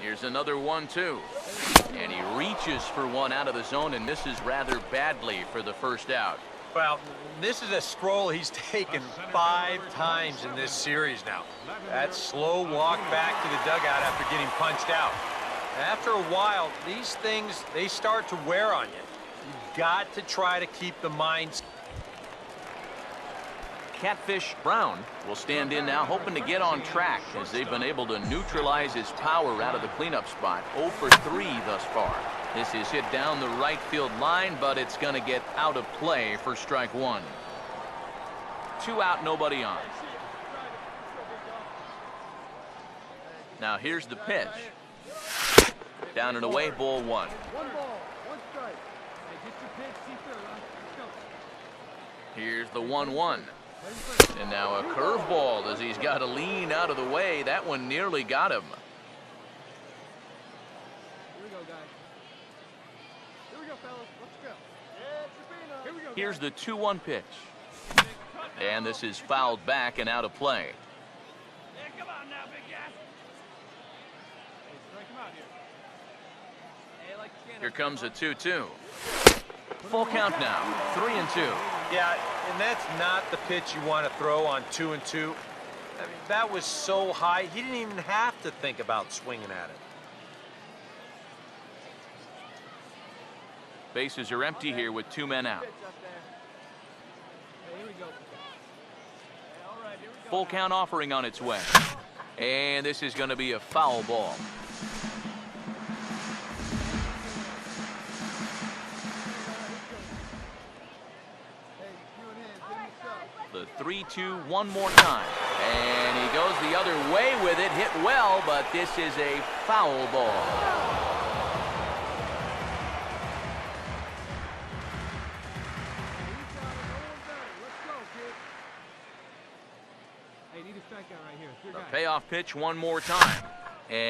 Here's another 1-2. And he reaches for one out of the zone and misses rather badly for the first out. Well, this is a stroll he's taken 5 times in this series now. That slow walk back to the dugout after getting punched out. After a while, these things, they start to wear on you. You've got to try to keep the mind. Catfish Brown will stand in now, hoping to get on track as they've been able to neutralize his power out of the cleanup spot. 0 for 3 thus far. This is hit down the right field line, but it's going to get out of play for strike 1. 2 out, nobody on. Now here's the pitch. Down and away, ball 1. 1 ball, 1 strike. Hey, get your pitch, see through, huh? Let's go. Here's the 1-1. And now a curveball as he's got to lean out of the way. That one nearly got him. Here we go, guys. Here we go, fellas. Let's go. Here we go. Here's the 2-1 pitch. And this is fouled back and out of play. Come on now, big guy. Hey, strike him out here. Here comes a 2-2. Full count now, 3-2. Yeah, and that's not the pitch you want to throw on 2-2. I mean, that was so high, he didn't even have to think about swinging at it. Bases are empty here with 2 men out. Full count offering on its way. And this is going to be a foul ball. The 3-2 one more time. And he goes the other way with it. Hit well, but this is a foul ball. Hey, need a strikeout right here. The payoff pitch one more time. And